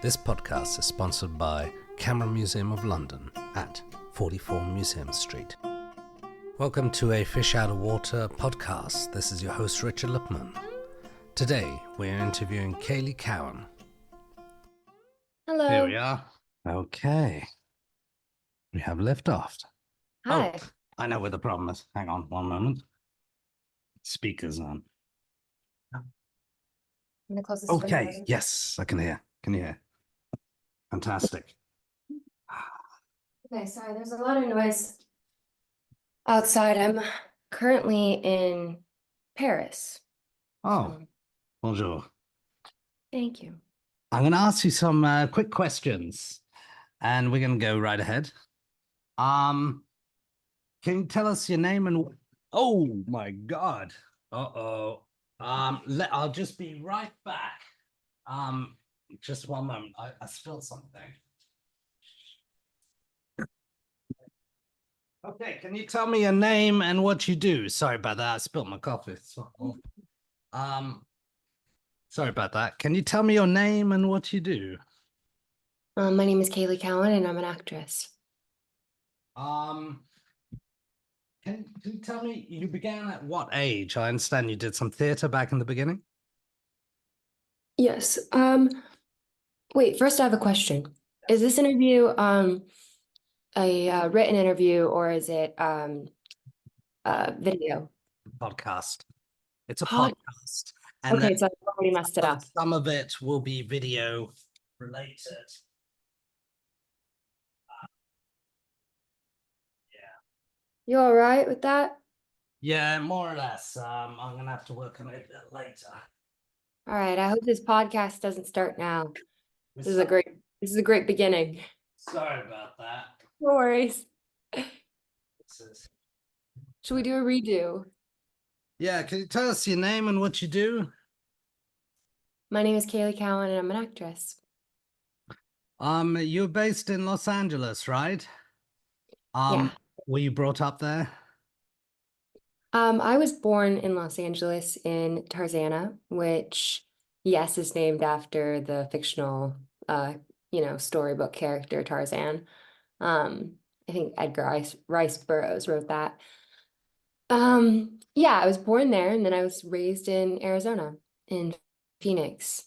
This podcast is sponsored by Camera Museum of London at 44 Museum Street. Welcome to a Fish Out of Water podcast. This is your host, Richard Lipman. Today, we're interviewing Caylee Cowan. Hello. Here we are. Okay. We have liftoff. Hi. Oh, I know where the problem is. Hang on one moment. Speakers on. I'm gonna close this Okay, window. yes, I can hear. Can you hear? Fantastic. Okay, sorry, there's a lot of noise outside. I'm currently in Paris. Oh, So, bonjour. thank you. I'm going to ask you some quick questions, and we're going to go right ahead. Can you tell us your name and... Oh, my God. Uh-oh. I'll just be right back. Just one moment. I spilled something. Okay, can you tell me your name and what you do? Sorry about that. I spilled my coffee. Sorry about that. Can you tell me your name and what you do? My name is Caylee Cowan, and I'm an actress. Can you tell me, you began at what age? I understand you did some theater back in the beginning. Yes. Wait, first I have a question. Is this interview a written interview, or is it video? Podcast. It's a Pod podcast. And Okay, then so I already messed it up. some of it will be video related. You all right with that? Yeah, more or less. I'm gonna have to work on it a bit later. All right, I hope this podcast doesn't start now. This is a great beginning. Sorry about that. No worries. This is... Should we do a redo? Yeah, can you tell us your name and what you do? My name is Caylee Cowan, and I'm an actress. You're based in Los Angeles, right? Yeah. Were you brought up there? I was born in Los Angeles in Tarzana, which, yes, is named after the fictional, storybook character Tarzan. I think Edgar Rice Burroughs wrote that. Yeah, I was born there, and then I was raised in Arizona, in Phoenix.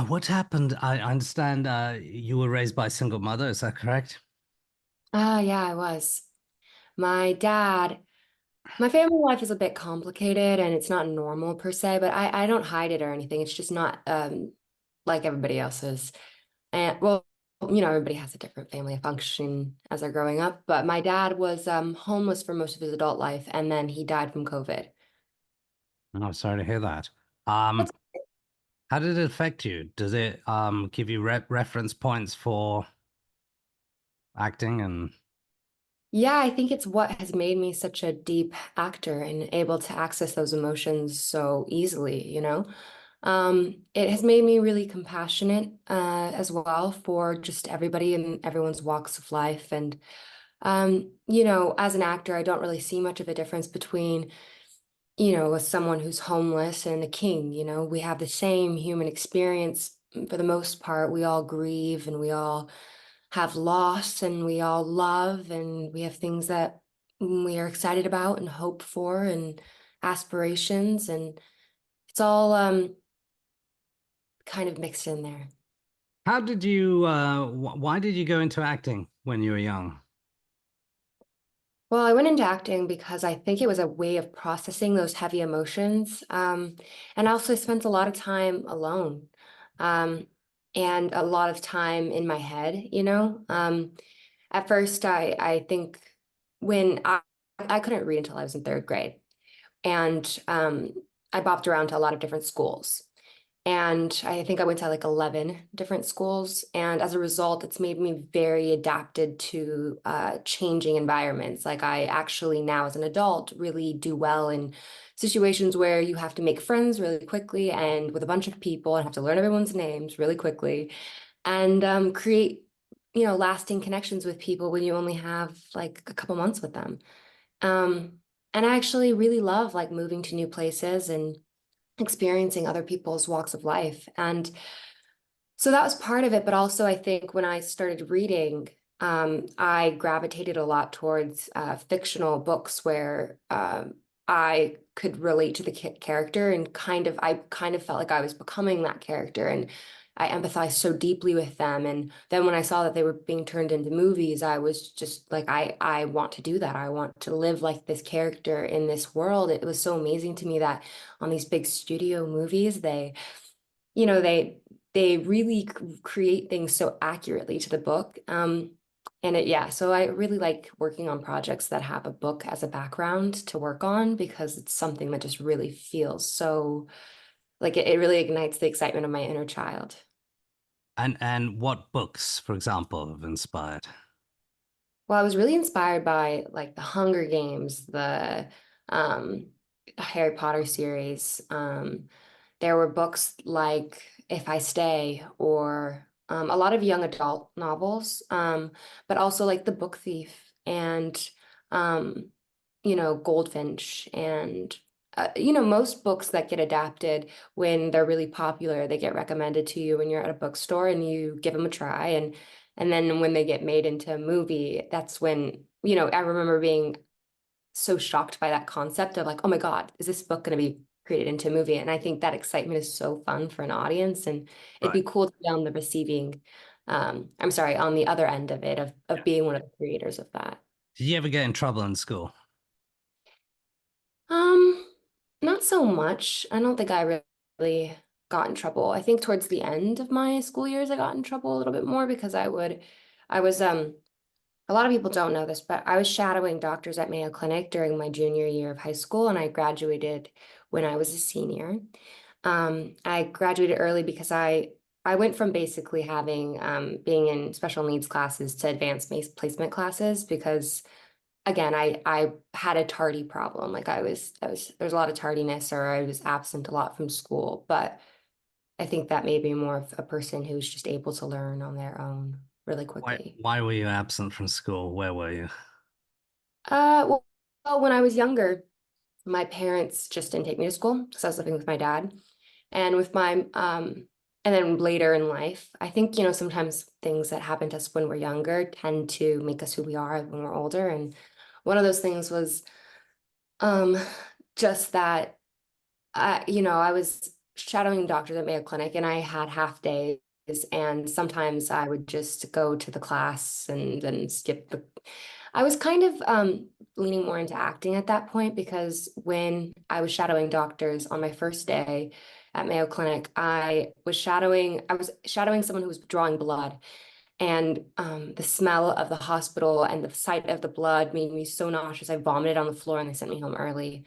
What happened? I understand you were raised by a single mother, is that correct? Yeah, I was. My family life is a bit complicated and it's not normal per se, but I don't hide it or anything. It's just not like everybody else's. And well, everybody has a different family function as they're growing up, but my dad was homeless for most of his adult life, and then he died from COVID. Oh, sorry to hear that. How did it affect you? Does it give you reference points for acting and... Yeah, I think it's what has made me such a deep actor and able to access those emotions so easily. It has made me really compassionate as well for just everybody and everyone's walks of life. And, as an actor, I don't really see much of a difference between, someone who's homeless and a king. We have the same human experience for the most part. We all grieve and we all have loss and we all love and we have things that we are excited about and hope for and aspirations, and it's all kind of mixed in there. How did you, why did you go into acting when you were young? Well, I went into acting because I think it was a way of processing those heavy emotions. And I also spent a lot of time alone, um, and a lot of time in my head. At first, I think when I couldn't read until I was in third grade, and I bopped around to a lot of different schools. And I think I went to like 11 different schools. And as a result, it's made me very adapted to changing environments. Like I actually now, as an adult, really do well in situations where you have to make friends really quickly and with a bunch of people and have to learn everyone's names really quickly and create, lasting connections with people when you only have like a couple months with them. Um, and I actually really love like moving to new places and experiencing other people's walks of life. And So that was part of it, but also I think when I started reading, I gravitated a lot towards fictional books where I could relate to the character and I kind of felt like I was becoming that character, and I empathized so deeply with them. And then when I saw that they were being turned into movies, I was just like, I want to do that. I want to live like this character in this world. It was so amazing to me that on these big studio movies, you know, they really create things so accurately to the book. Yeah, so I really like working on projects that have a book as a background to work on because it's something that just really feels so like it really ignites the excitement of my inner child. And what books, for example, have inspired? Well, I was really inspired by like the Hunger Games, um, Harry Potter series. There were books like If I Stay or a lot of young adult novels, but also like The Book Thief and um, Goldfinch and most books that get adapted when they're really popular, they get recommended to you when you're at a bookstore and you give them a try and then when they get made into a movie, that's when, I remember being so shocked by that concept of like, oh my God, is this book going to be created into a movie? And I think that excitement is so fun for an audience. And it'd Right. be cool to be on the I'm sorry, on the other end of it, of Yeah. being one of the creators of that. Did you ever get in trouble in school? Um, Not so much. I don't think I really got in trouble. I think towards the end of my school years, I got in trouble a little bit more because I was, a lot of people don't know this, but I was shadowing doctors at Mayo Clinic during my junior year of high school, and I graduated when I was a senior. I graduated early because I went from basically having being in special needs classes to advanced placement classes because again, I had a tardy problem. Like there's a lot of tardiness or I was absent a lot from school, but I think that made me more of a person who's just able to learn on their own really Why quickly. why were you absent from school? Where were you? Well, when I was younger, my parents just didn't take me to school because I was living with my dad. And with my and then later in life, I think, sometimes things that happen to us when we're younger tend to make us who we are when we're older. And one of those things was um just that I was shadowing doctors at Mayo Clinic and I had half days and sometimes I would just go to the class and then skip the I was kind of leaning more into acting at that point because when I was shadowing doctors on my first day at Mayo Clinic, I was shadowing someone who was drawing blood. And the smell of the hospital and the sight of the blood made me so nauseous. I vomited on the floor and they sent me home early.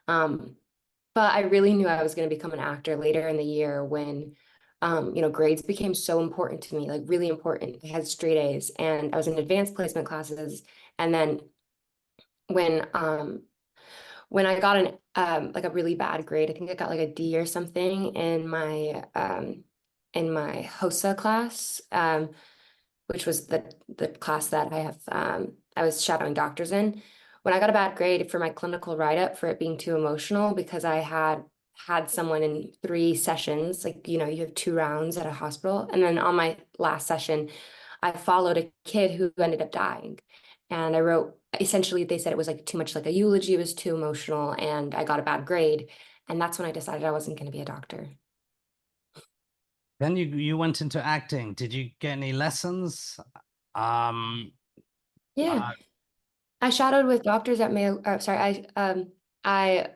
Um, but I really knew I was going to become an actor later in the year when, grades became so important to me, like really important. I had straight A's and I was in advanced placement classes. And then when when I got an like a really bad grade, I think I got like a D or something in my HOSA class, which was the class that I was shadowing doctors in. When I got a bad grade for my clinical write-up for it being too emotional because I had someone in 3 sessions, like you have 2 rounds at a hospital, and then on my last session, I followed a kid who ended up dying, and I wrote essentially they said it was like too much like a eulogy, it was too emotional, and I got a bad grade, and that's when I decided I wasn't going to be a doctor. Then you went into acting. Did you get any lessons? Um, Yeah, uh, I shadowed with doctors at Mayo. Sorry, I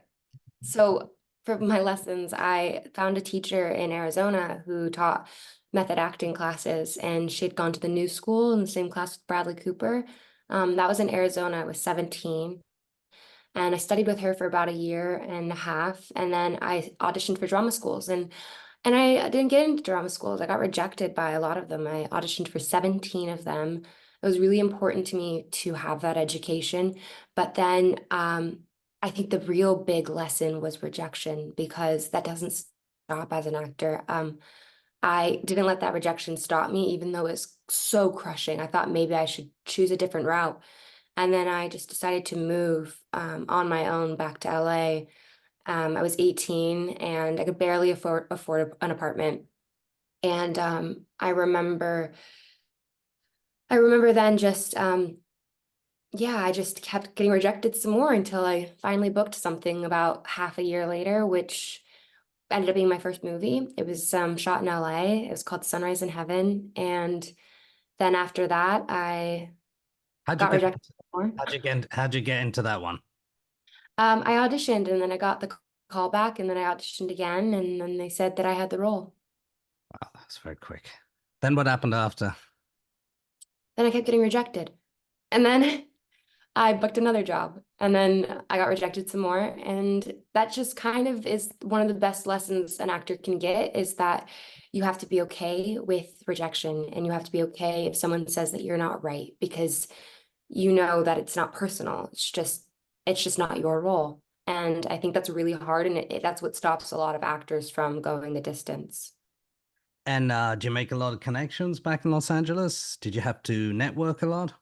so for my lessons, I found a teacher in Arizona who taught method acting classes, and she had gone to the new school in the same class with Bradley Cooper. That was in Arizona. I was 17, and I studied with her for about a year and a half, and then I auditioned for drama schools, and I didn't get into drama schools. I got rejected by a lot of them. I auditioned for 17 of them. It was really important to me to have that education. But then I think the real big lesson was rejection because that doesn't stop as an actor. I didn't let that rejection stop me, even though it was so crushing. I thought maybe I should choose a different route. And then I just decided to move on my own back to LA. I was 18 and I could barely afford an apartment. And I remember then just yeah, I just kept getting rejected some more until I finally booked something about half a year later, which ended up being my first movie. It was shot in LA. It was called Sunrise in Heaven. And then after that, I How'd you got get rejected more. how'd you get into that one? I auditioned and then I got the call back and then I auditioned again and then they said that I had the role. Wow, that's very quick. Then what happened after? Then I kept getting rejected. And then I booked another job and then I got rejected some more. And that just kind of is one of the best lessons an actor can get is that you have to be okay with rejection and you have to be okay if someone says that you're not right because you know that it's not personal. It's just not your role. And I think that's really hard and that's what stops a lot of actors from going the distance. And did you make a lot of connections back in Los Angeles? Did you have to network a lot?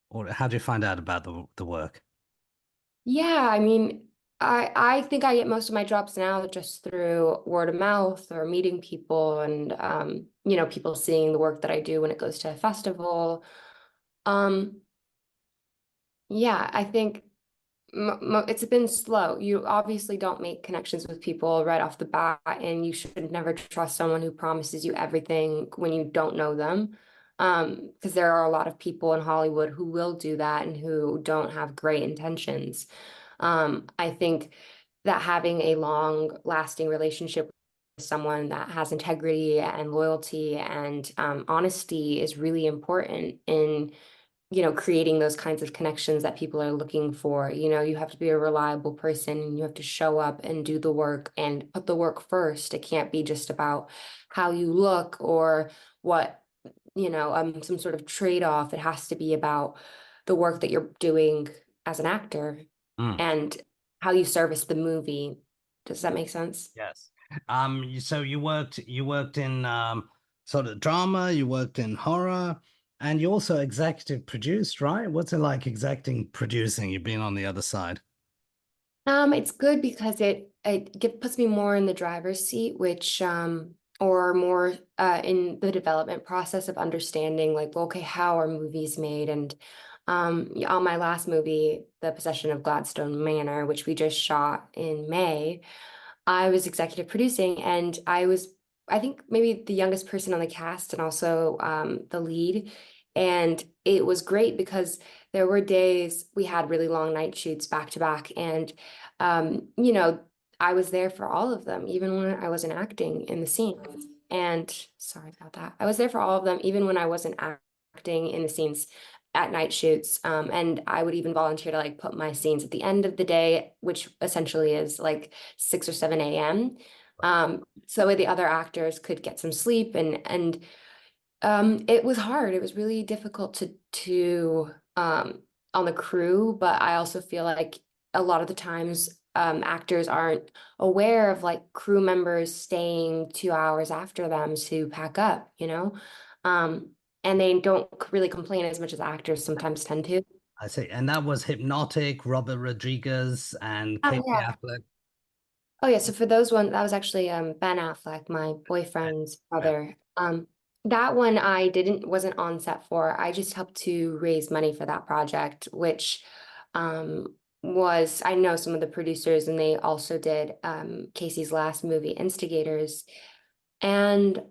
Or how did you find out about the work? Yeah, I mean, I think I get most of my jobs now just through word of mouth or meeting people and people seeing the work that I do when it goes to a festival. Um, yeah, I think it's been slow. You obviously don't make connections with people right off the bat, and you should never trust someone who promises you everything when you don't know them. Because there are a lot of people in Hollywood who will do that and who don't have great intentions. I think that having a long lasting relationship with someone that has integrity and loyalty and honesty is really important in creating those kinds of connections that people are looking for. You have to be a reliable person and you have to show up and do the work and put the work first. It can't be just about how you look or what, some sort of trade-off. It has to be about the work that you're doing as an actor Mm, and how you service the movie. Does that make sense? yes. So you worked in sort of drama, you worked in horror, and you also executive produced, right? What's it like executing producing? You've been on the other side. It's good because puts me more in the driver's seat, which or more in the development process of understanding like, well, okay, how are movies made? And on my last movie, The Possession of Gladstone Manor, which we just shot in May, I was executive producing and I think maybe the youngest person on the cast and also the lead. And it was great because there were days we had really long night shoots back to back. And, you know, I was there for all of them, even when I wasn't acting in the scenes. And sorry about that. I was there for all of them, even when I wasn't acting in the scenes at night shoots. And I would even volunteer to like put my scenes at the end of the day, which essentially is like 6 or 7 a.m. So the other actors could get some sleep and it was hard. It was really difficult to on the crew, but I also feel like a lot of the times actors aren't aware of like crew members staying 2 hours after them to pack up. Um, and they don't really complain as much as actors sometimes tend to. I see. And that was Hypnotic, Robert Rodriguez, and Oh Casey yeah. Affleck. Oh yeah, so for those one, that was actually Ben Affleck, my boyfriend's Yeah. brother. That one I wasn't on set for. I just helped to raise money for that project, which was I know some of the producers and they also did Casey's last movie, Instigators. And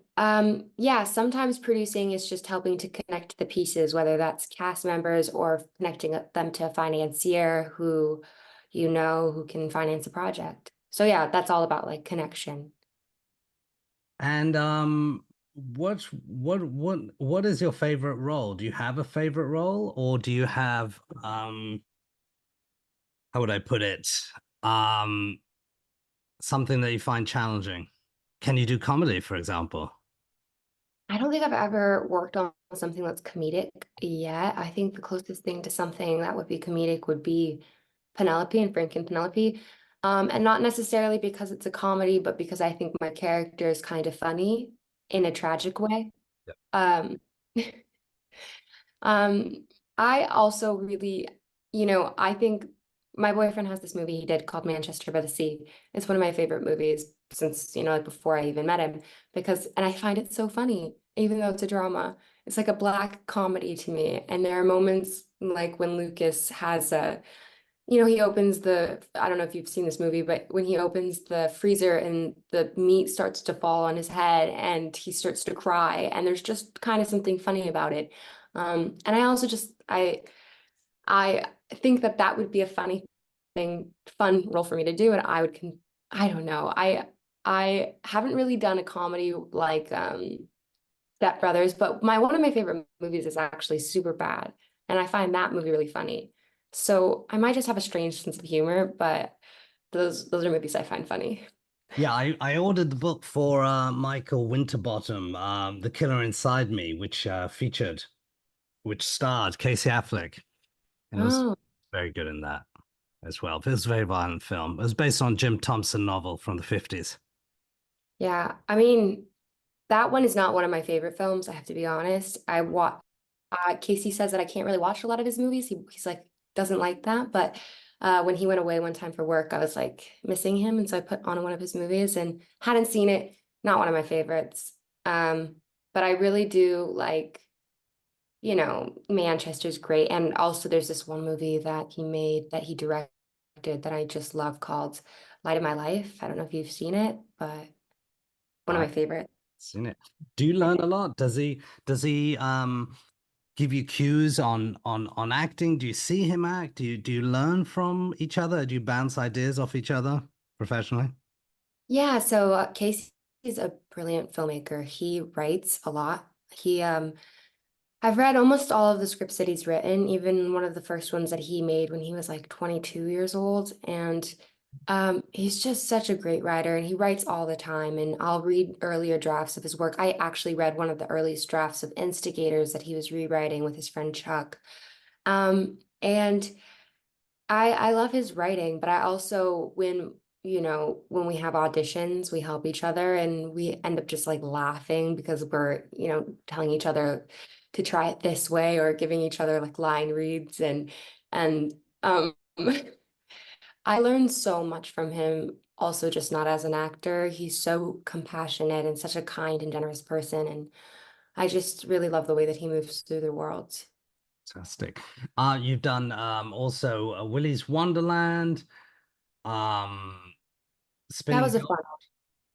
yeah, sometimes producing is just helping to connect the pieces, whether that's cast members or connecting them to a financier who can finance a project. So yeah, that's all about like connection. And what is your favorite role? Do you have a favorite role, or do you have how would I put it? Um, something that you find challenging. Can you do comedy, for example? I don't think I've ever worked on something that's comedic yet. I think the closest thing to something that would be comedic would be Penelope and Frank and Penelope. And not necessarily because it's a comedy, but because I think my character is kind of funny in a tragic way. Yeah. Um, Um, I also really, I think my boyfriend has this movie he did called Manchester by the Sea. It's one of my favorite movies. since, like before I even met him, and I find it so funny, even though it's a drama. It's like a black comedy to me. And there are moments like when Lucas has he opens I don't know if you've seen this movie, but when he opens the freezer and the meat starts to fall on his head and he starts to cry, and there's just kind of something funny about it. And I also I think that that would be a fun role for me to do, and I don't know. I haven't really done a comedy like Step Brothers, but my one of my favorite movies is actually Super Bad, and I find that movie really funny. So I might just have a strange sense of humor, but those are movies I find funny. Yeah, I ordered the book for Michael Winterbottom, The Killer Inside Me, which starred Casey Affleck, and it was Oh, very good in that as well. It was a very violent film. It was based on Jim Thompson novel from the 50s. yeah. I mean, that one is not one of my favorite films, I have to be honest. Casey says that I can't really watch a lot of his movies. He's like, doesn't like that. But when he went away one time for work, I was like missing him. And so I put on one of his movies and hadn't seen it. Not one of my favorites. Um, but I really do like, Manchester's great. And also there's this one movie that he made, that he directed, that I just love, called Light of My Life. I don't know if you've seen it, but one of I've my favorites. seen it. Do you learn a lot? Does he give you cues on acting? Do you see him act? Do you learn from each other? Do you bounce ideas off each other professionally? Yeah, so Casey is a brilliant filmmaker. He writes a lot. I've read almost all of the scripts that he's written, even one of the first ones that he made when he was like 22 years old. And he's just such a great writer, and he writes all the time. And I'll read earlier drafts of his work. I actually read one of the earliest drafts of Instigators that he was rewriting with his friend Chuck. And I love his writing, but I also, when we have auditions, we help each other, and we end up just like laughing because we're, telling each other to try it this way, or giving each other like line reads, and I learned so much from him, also just not as an actor. He's so compassionate and such a kind and generous person, and I just really love the way that he moves through the world. Fantastic. You've done also Willy's Wonderland, um, That Spinning was a Gold. fun.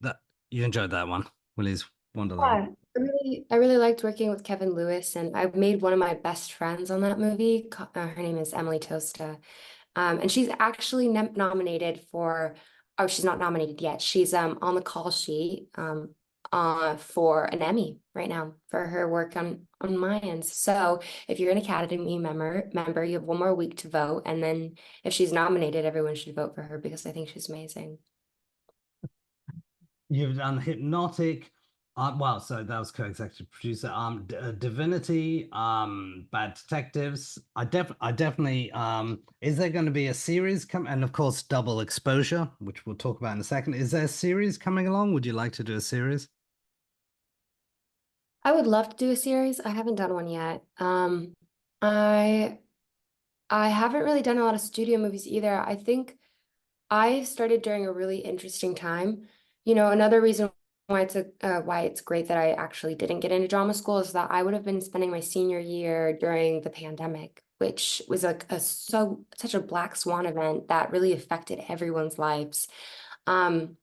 That you enjoyed that one, Willy's Wonderland. Yeah, I really liked working with Kevin Lewis, and I've made one of my best friends on that movie. Her name is Emily Tosta, and she's actually nominated for. Oh, she's not nominated yet. She's on the call sheet for an Emmy right now for her work on Mayans. So if you're an Academy member, you have one more week to vote, and then if she's nominated, everyone should vote for her because I think she's amazing. You've done Hypnotic. Well, so that was co-executive producer. Divinity, Bad Detectives. I definitely. Is there going to be a series come? And of course, Double Exposure, which we'll talk about in a second. Is there a series coming along? Would you like to do a series? I would love to do a series. I haven't done one yet. I I haven't really done a lot of studio movies either. I think I started during a really interesting time. Another reason why it's great that I actually didn't get into drama school is that I would have been spending my senior year during the pandemic, which was like such a black swan event that really affected everyone's lives. Um,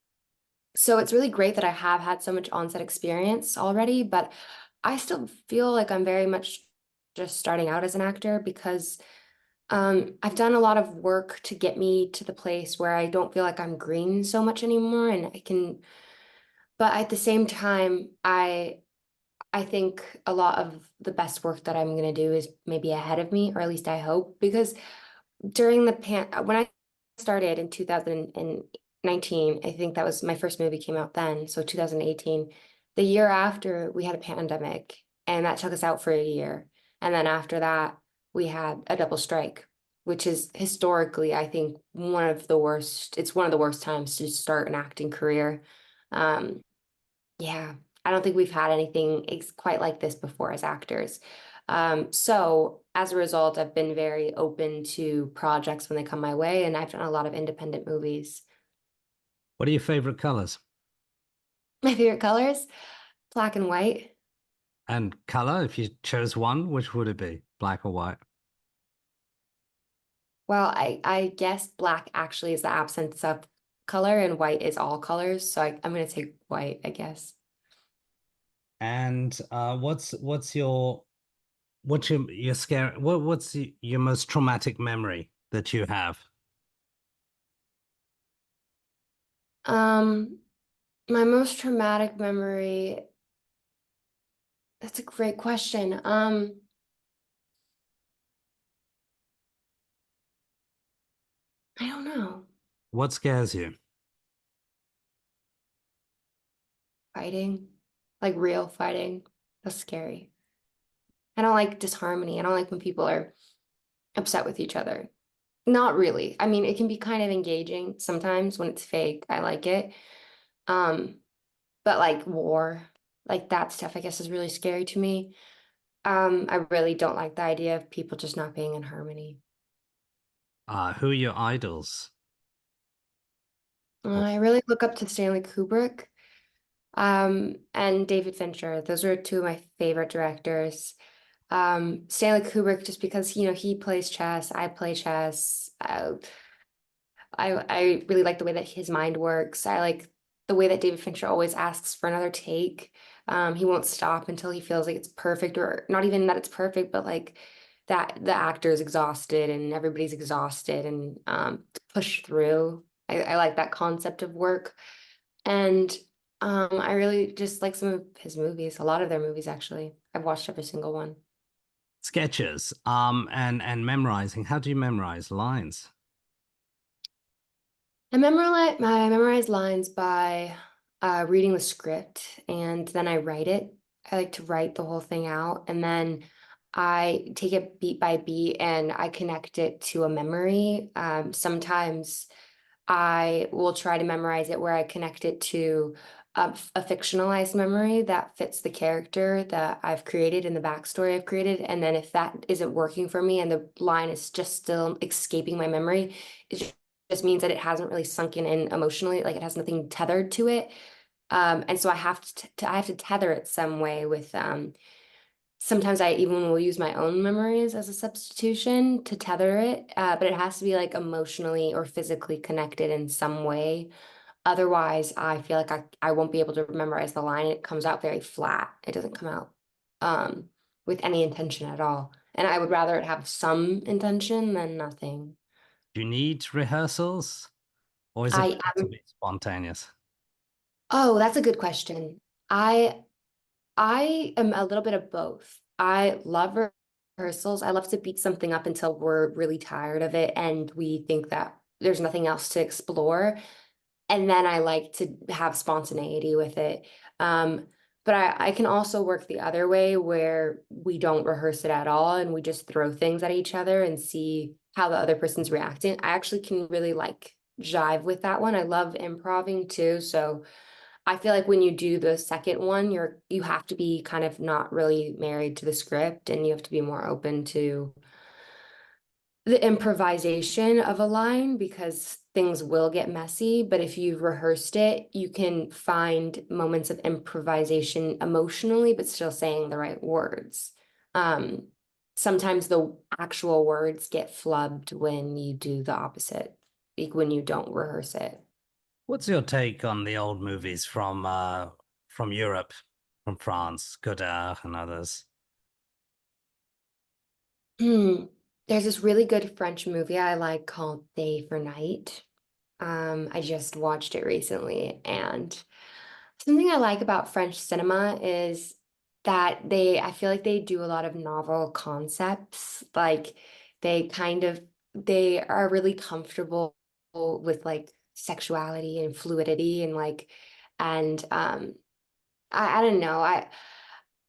so it's really great that I have had so much onset experience already, but I still feel like I'm very much just starting out as an actor because I've done a lot of work to get me to the place where I don't feel like I'm green so much anymore, and but at the same time, I think a lot of the best work that I'm gonna do is maybe ahead of me, or at least I hope, because when I started in 2019, I think that was my first movie came out then, so 2018. The year after, we had a pandemic, and that took us out for a year. And then after that, we had a double strike, which is historically, I think, one of the worst. It's one of the worst times to start an acting career. Um, yeah, I don't think we've had anything quite like this before as actors. So as a result, I've been very open to projects when they come my way, and I've done a lot of independent movies. What are your favorite colors? My favorite colors, black and white. And color, if you chose one, which would it be? Black or white? Well, I guess black actually is the absence of color and white is all colors. So I'm gonna take white, I guess. And what's your scare what's your most traumatic memory that you have? Um, my most traumatic memory, that's a great question. I don't know. What scares you? Fighting, like real fighting. That's scary. I don't like disharmony. I don't like when people are upset with each other. Not really. I mean, it can be kind of engaging sometimes when it's fake. I like it. Um, but like war, like that stuff, I guess is really scary to me. I really don't like the idea of people just not being in harmony. Who are your idols? Or I really look up to Stanley Kubrick, and David Fincher. Those are two of my favorite directors. Stanley Kubrick, just because, he plays chess, I play chess. I really like the way that his mind works. I like the way that David Fincher always asks for another take. He won't stop until he feels like it's perfect, or not even that it's perfect, but like that the actor is exhausted and everybody's exhausted and to push through. I like that concept of work. And I really just like some of his movies, a lot of their movies actually. I've watched every single one. sketches, and memorizing. How do you memorize lines? I memorize lines by reading the script and then I write it. I like to write the whole thing out and then I take it beat by beat and I connect it to a memory. Sometimes I will try to memorize it where I connect it to a fictionalized memory that fits the character that I've created and the backstory I've created. And then if that isn't working for me and the line is just still escaping my memory, it just means that it hasn't really sunken in emotionally, like it has nothing tethered to it. And so I have I have to tether it some way with sometimes I even will use my own memories as a substitution to tether it, but it has to be like emotionally or physically connected in some way. Otherwise, I feel like I won't be able to memorize the line. It comes out very flat. It doesn't come out um, with any intention at all. And I would rather it have some intention than nothing. Do you need rehearsals, or is it I better to am, be spontaneous? oh, that's a good question. I am a little bit of both. I love rehearsals. I love to beat something up until we're really tired of it and we think that there's nothing else to explore. And then I like to have spontaneity with it. Um, but I can also work the other way where we don't rehearse it at all and we just throw things at each other and see how the other person's reacting. I actually can really like jive with that one. I love improving too. So I feel like when you do the second one, you have to be kind of not really married to the script and you have to be more open to the improvisation of a line because things will get messy. But if you've rehearsed it, you can find moments of improvisation emotionally, but still saying the right words. Um, Sometimes the actual words get flubbed when you do the opposite, like when you don't rehearse it. What's your take on the old movies from Europe, from France, Godard and others? Hmm. There's this really good French movie I like called Day for Night. I just watched it recently, and something I like about French cinema is that I feel like they do a lot of novel concepts. Like they are really comfortable with like sexuality and fluidity and and I don't know.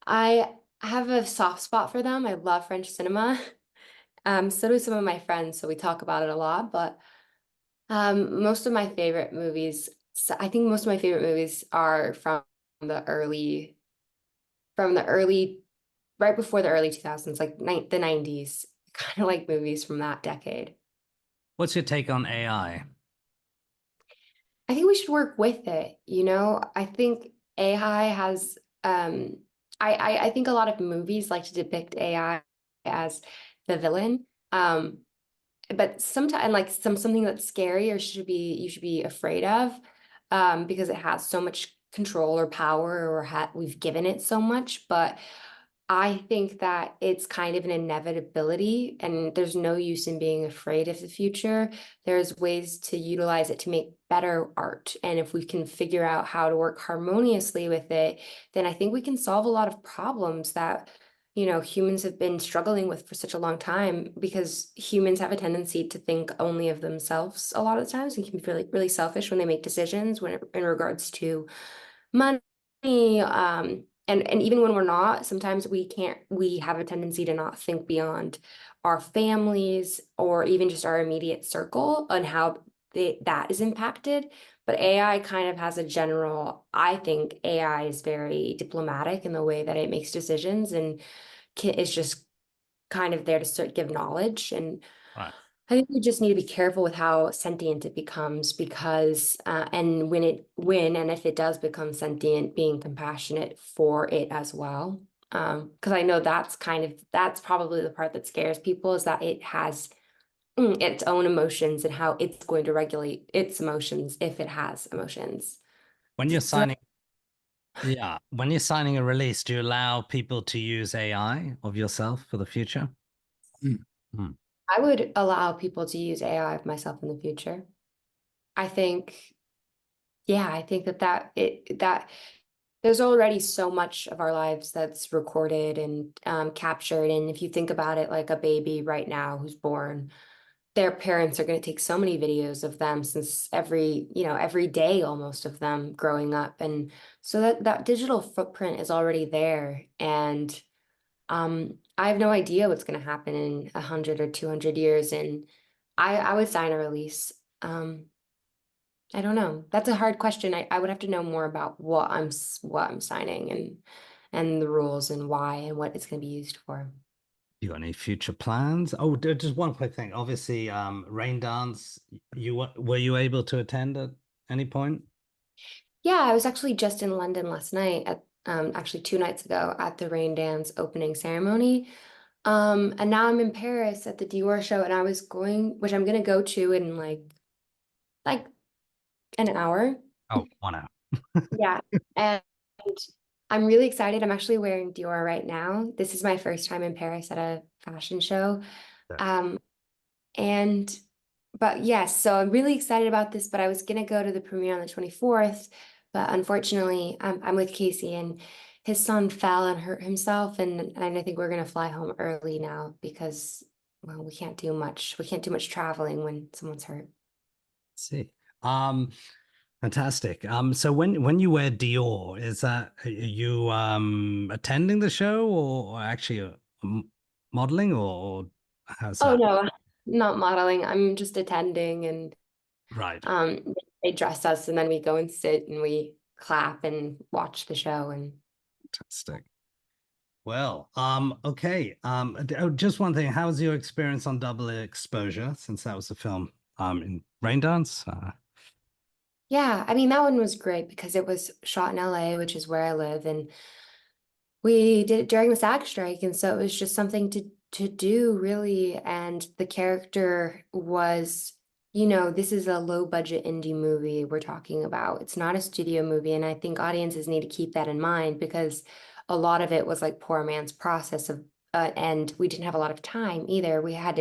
I have a soft spot for them. I love French cinema. So do some of my friends, so we talk about it a lot. But most of my favorite movies, so I think most of my favorite movies are the early, from the early, right before the early 2000s, like ni the 90s. Kind of like movies from that decade. What's your take on AI? I think we should work with it, you know? I think AI has I think a lot of movies like to depict AI as the villain. But sometimes like something that's scary or should be you should be afraid of, because it has so much control or power or we've given it so much. But I think that it's kind of an inevitability, and there's no use in being afraid of the future. There's ways to utilize it to make better art. And if we can figure out how to work harmoniously with it, then I think we can solve a lot of problems that, humans have been struggling with for such a long time, because humans have a tendency to think only of themselves a lot of the times and can be really, really selfish when they make decisions when in regards to money, and even when we're not, sometimes we have a tendency to not think beyond our families or even just our immediate circle and how that is impacted. But AI kind of has a general, I think AI is very diplomatic in the way that it makes decisions and is just kind of there to give knowledge. And Right. I think we just need to be careful with how sentient it becomes, because and when and if it does become sentient, being compassionate for it as well. Because I know that's probably the part that scares people, is that it has its own emotions and how it's going to regulate its emotions if it has emotions. When you're So signing, yeah, when you're signing a release, do you allow people to use AI of yourself for the future? Mm. Mm. I would allow people to use AI of myself in the future. I think, yeah, I think that there's already so much of our lives that's recorded and captured. And if you think about it, like a baby right now who's born, their parents are going to take so many videos of them since every day almost of them growing up. And so that digital footprint is already there. And I have no idea what's going to happen in 100 or 200 years. And I would sign a release. I don't know. That's a hard question. I would have to know more about what I'm signing and the rules and why and what it's going to be used for. You got any future plans? Oh, just one quick thing. Obviously, Raindance, were you able to attend at any point? Yeah, I was actually just in London last night at actually 2 nights ago at the Raindance opening ceremony. And now I'm in Paris at the Dior show, and which I'm gonna go to in like an hour. Oh, 1 hour. Yeah. And I'm really excited. I'm actually wearing Dior right now. This is my first time in Paris at a fashion show. Yeah. Um, and but yes, so I'm really excited about this, but I was gonna go to the premiere on the 24th, but unfortunately, I'm with Casey and his son fell and hurt himself, and I think we're gonna fly home early now because, well, we can't do much. We can't do much traveling when someone's hurt. See. Um, Fantastic. So when you wear Dior, is that are you attending the show or actually modeling or how's Oh that? no, not modeling. I'm just attending, and Right. they dress us, and then we go and sit and we clap and watch the show. And Fantastic. Well, okay. Just one thing. How was your experience on Double Exposure since that was the film in Raindance? yeah, I mean that one was great because it was shot in LA, which is where I live, and we did it during the SAG strike, and so it was just something to do really. And the character was, this is a low budget indie movie we're talking about. It's not a studio movie, and I think audiences need to keep that in mind because a lot of it was like poor man's process of, and we didn't have a lot of time either. We had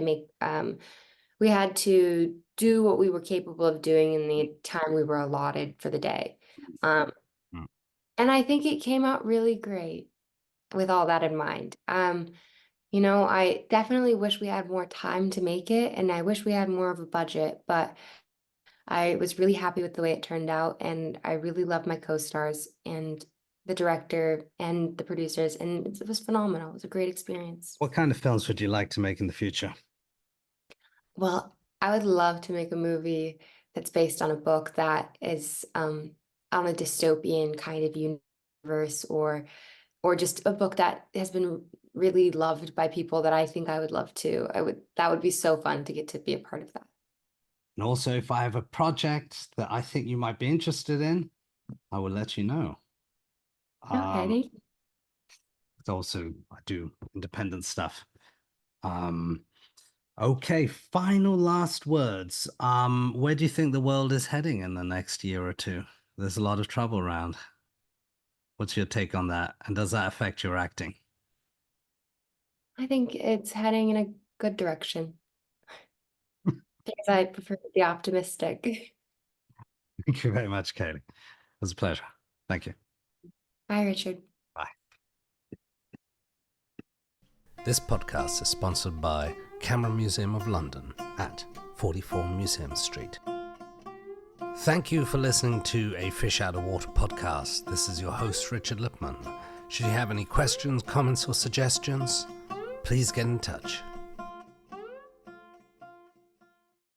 to do what we were capable of doing in the time we were allotted for the day. Um, Mm. and I think it came out really great with all that in mind. I definitely wish we had more time to make it, and I wish we had more of a budget, but I was really happy with the way it turned out, and I really love my co-stars and the director and the producers, and it was phenomenal. It was a great experience. What kind of films would you like to make in the future? Well, I would love to make a movie that's based on a book that is on a dystopian kind of universe, or just a book that has been really loved by people that I think I would love to. That would be so fun to get to be a part of that. And also, if I have a project that I think you might be interested in, I will let you know. Okay, Um, thank you. also I do independent stuff. Um, okay, final last words. Where do you think the world is heading in the next year or two? There's a lot of trouble around. What's your take on that? And does that affect your acting? I think it's heading in a good direction because I prefer to be optimistic. Thank you very much, Kaylee. It was a pleasure. Thank you. Bye, Richard. Bye. This podcast is sponsored by Camera Museum of London at 44 Museum Street. Thank you for listening to a Fish Out of Water podcast. This is your host, Richard Lipman. Should you have any questions, comments, or suggestions, please get in touch.